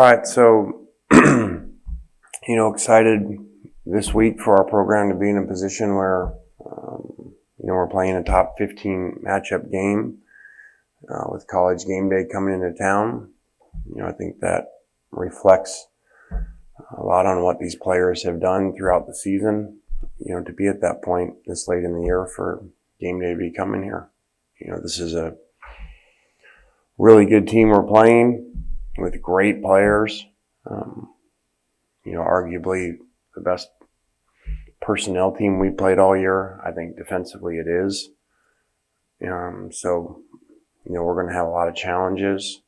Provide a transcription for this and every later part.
right, so, excited this week for our program to be in a position where, we're playing a top 15 matchup game with college game day coming into town. I think that reflects a lot on what these players have done throughout the season, to be at that point this late in the year for game day to be coming here. This is a really good team we're playing with great players. Arguably the best personnel team we played all year. I think defensively it is. So we're going to have a lot of challenges.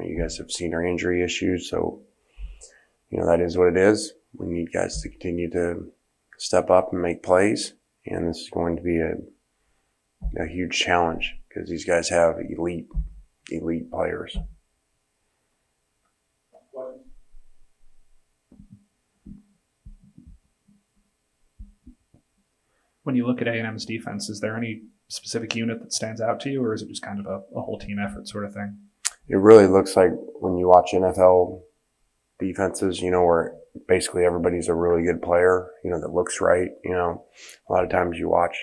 You guys have seen our injury issues, so that is what it is. We need guys to continue to step up and make plays, and this is going to be a huge challenge because these guys have elite players. When you look at A&M's defense, is there any specific unit that stands out to you, or is it just kind of a whole team effort sort of thing? It really looks like when you watch NFL defenses, where basically everybody's a really good player, that looks right. A lot of times you watch,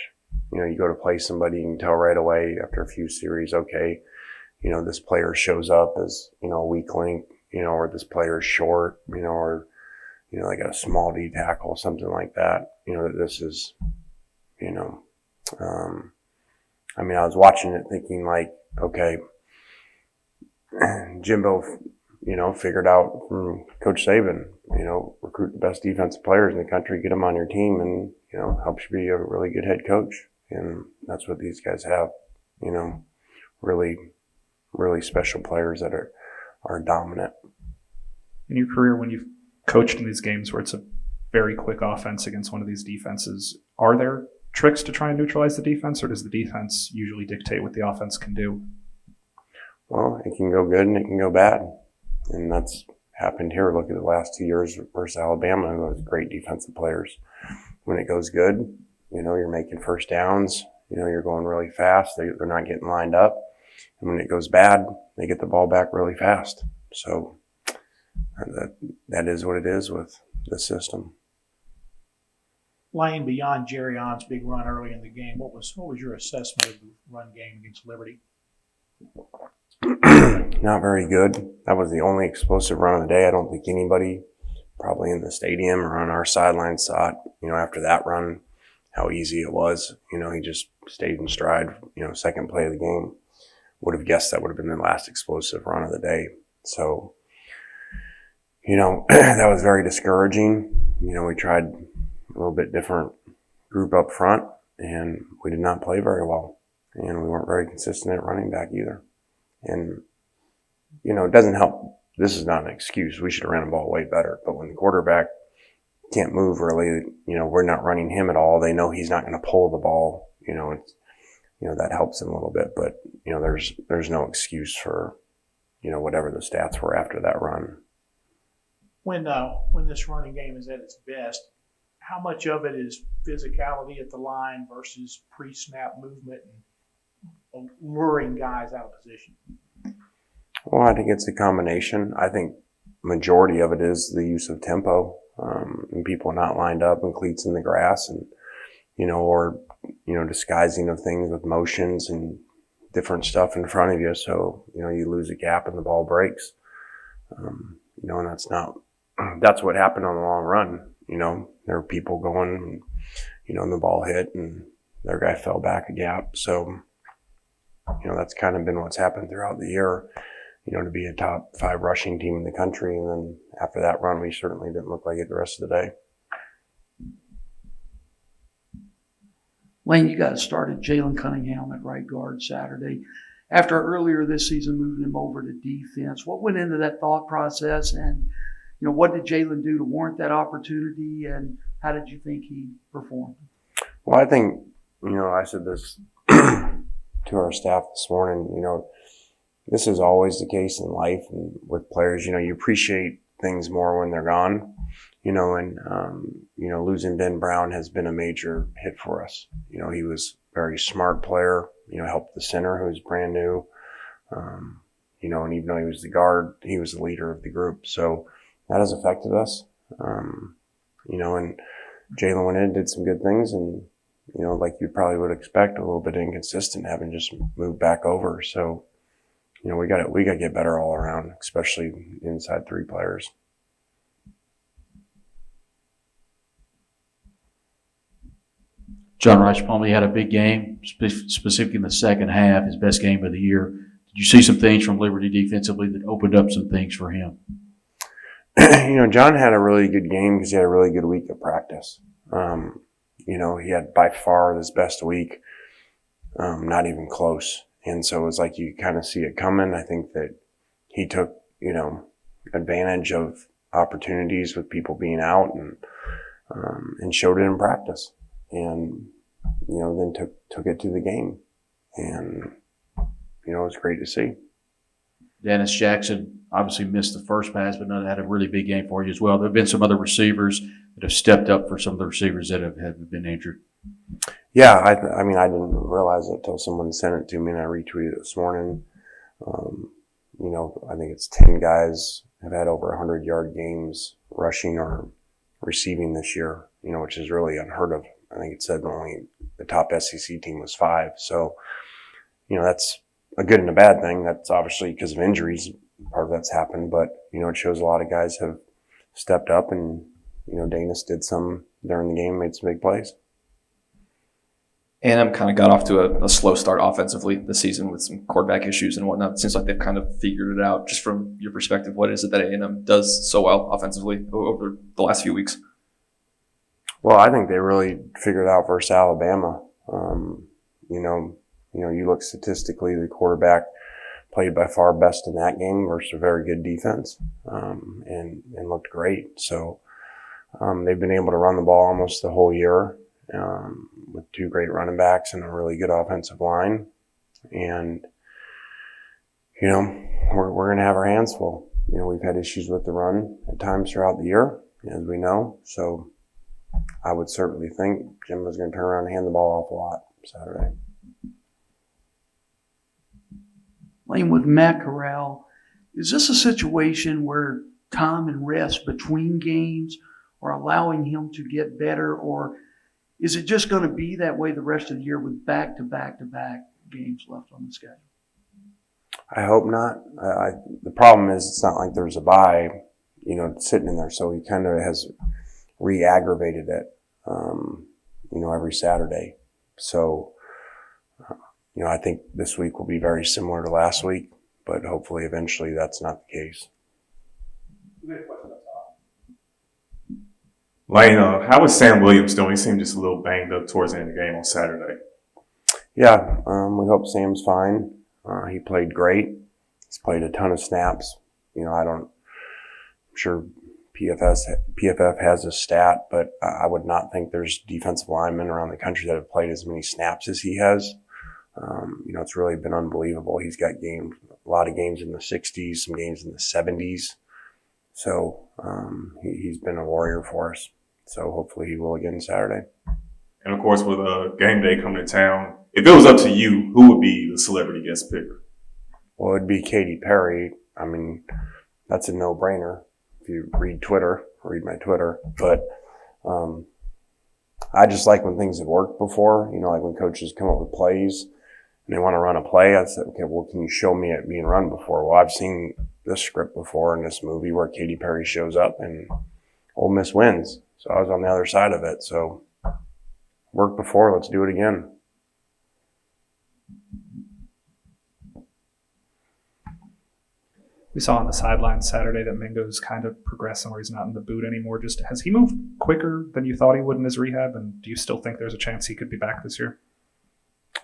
you go to play somebody, you can tell right away after a few series, okay, this player shows up as, a weak link, or this player is short, or, they got a small D tackle, something like that, that this is, I was watching it thinking like, okay, Jimbo, figured out from Coach Saban, recruit the best defensive players in the country, get them on your team, and, helps you be a really good head coach. And that's what these guys have, really, really special players that are dominant. In your career, when you've coached in these games where it's a very quick offense against one of these defenses, are there tricks to try and neutralize the defense, or does the defense usually dictate what the offense can do? Well, it can go good and it can go bad. And that's happened here. Look at the last 2 years versus Alabama, who has great defensive players. When it goes good, you're making first downs, you're going really fast. They're not getting lined up. And when it goes bad, they get the ball back really fast. So that is what it is with the system. Lane, beyond Jerry On's big run early in the game, what was your assessment of the run game against Liberty? Not very good. That was the only explosive run of the day. I don't think anybody probably in the stadium or on our sideline saw it, after that run, how easy it was. He just stayed in stride, second play of the game. Would have guessed that would have been the last explosive run of the day. So, that was very discouraging. We tried a little bit different group up front, and we did not play very well. And we weren't very consistent at running back either. And, it doesn't help. This is not an excuse. We should have ran the ball way better. But when the quarterback can't move really, we're not running him at all. They know he's not going to pull the ball. That helps him a little bit. But, there's no excuse for, whatever the stats were after that run. When this running game is at its best, how much of it is physicality at the line versus pre-snap movement and luring guys out of position? Well, I think it's a combination. I think majority of it is the use of tempo, and people not lined up and cleats in the grass and, or disguising of things with motions and different stuff in front of you. So, you lose a gap and the ball breaks. And that's what happened on the long run. There were people going, and the ball hit and their guy fell back a gap. So, that's kind of been what's happened throughout the year, to be a top 5 rushing team in the country. And then after that run, we certainly didn't look like it the rest of the day. Lane, you guys started Jalen Cunningham at right guard Saturday. After earlier this season moving him over to defense, what went into that thought process? And, what did Jalen do to warrant that opportunity? And how did you think he performed? Well, I think, I said this to our staff this morning, this is always the case in life and with players. You appreciate things more when they're gone, and losing Ben Brown has been a major hit for us. He was a very smart player, helped the center who's brand new. and even though he was the guard, he was the leader of the group. So that has affected us. And Jalen went in, did some good things, and, like you probably would expect, a little bit inconsistent, having just moved back over. So, we got to get better all around, especially inside three players. John Rice Plumlee had a big game, specifically in the second half, his best game of the year. Did you see some things from Liberty defensively that opened up some things for him? John had a really good game because he had a really good week of practice. He had by far his best week, not even close. And so it was like you kind of see it coming. I think that he took, advantage of opportunities with people being out and showed it in practice. And, then took it to the game. And, it was great to see. Dennis Jackson obviously missed the first pass, but had a really big game for you as well. There have been some other receivers that have stepped up for some of the receivers that have been injured. Yeah, I didn't realize it until someone sent it to me, and I retweeted it this morning. I think it's 10 guys have had over 100-yard games rushing or receiving this year, which is really unheard of. I think it said only the top SEC team was 5. So, that's a good and a bad thing. That's obviously because of injuries. Part of that's happened, but, it shows a lot of guys have stepped up, and, Danis did some during the game, made some big plays. A&M kind of got off to a slow start offensively this season with some quarterback issues and whatnot. It seems like they've kind of figured it out. Just from your perspective, what is it that A&M does so well offensively over the last few weeks? Well, I think they really figured it out versus Alabama. You look statistically, the quarterback played by far best in that game versus a very good defense, and looked great. So they've been able to run the ball almost the whole year. With 2 great running backs and a really good offensive line. And, we're going to have our hands full. We've had issues with the run at times throughout the year, as we know. So I would certainly think Jim was going to turn around and hand the ball off a lot Saturday. Playing with Matt Corral, is this a situation where time and rest between games are allowing him to get better, or is it just going to be that way the rest of the year with back-to-back-to-back games left on the schedule? I hope not. The problem is it's not like there's a bye, sitting in there. So he kind of has re-aggravated it, every Saturday. So, I think this week will be very similar to last week, but hopefully eventually that's not the case. Lane, how was Sam Williams doing? He seemed just a little banged up towards the end of the game on Saturday. Yeah, we hope Sam's fine. He played great. He's played a ton of snaps. I'm sure PFF has a stat, but I would not think there's defensive linemen around the country that have played as many snaps as he has. It's really been unbelievable. He's got a lot of games in the 60s, some games in the 70s. So he's been a warrior for us. So hopefully he will again Saturday. And, of course, with game day coming to town, if it was up to you, who would be the celebrity guest picker? Well, it'd be Katy Perry. That's a no-brainer if you read my Twitter. But I just like when things have worked before, like when coaches come up with plays and they want to run a play. I said, okay, well, can you show me it being run before? Well, I've seen this script before in this movie where Katy Perry shows up and Ole Miss wins. So I was on the other side of it. So worked before, let's do it again. We saw on the sideline Saturday that Mingo's kind of progressing where he's not in the boot anymore. Just has he moved quicker than you thought he would in his rehab? And do you still think there's a chance he could be back this year?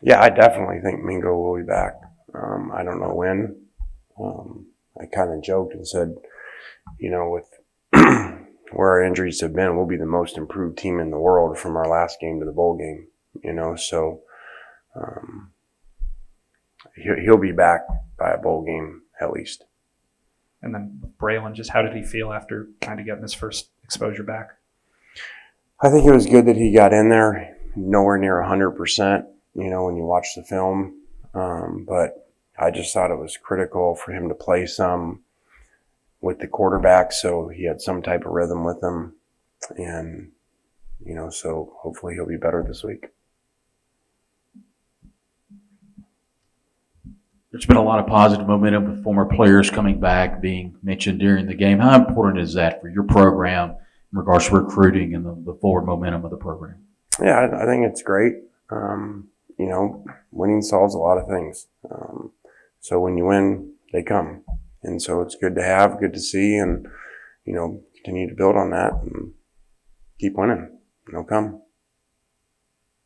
Yeah, I definitely think Mingo will be back. I don't know when. I kind of joked and said, with where our injuries have been, we'll be the most improved team in the world from our last game to the bowl game, so he'll be back by a bowl game at least. And then Braylon, just how did he feel after kind of getting his first exposure back? I think it was good that he got in there, nowhere near 100%, when you watch the film. But I just thought it was critical for him to play some with the quarterback so he had some type of rhythm with him. And, so hopefully he'll be better this week. There's been a lot of positive momentum with former players coming back, being mentioned during the game. How important is that for your program in regards to recruiting and the forward momentum of the program? Yeah, I think it's great. Winning solves a lot of things. So when you win, they come. And so it's good to have, good to see, and, continue to build on that and keep winning. They'll come.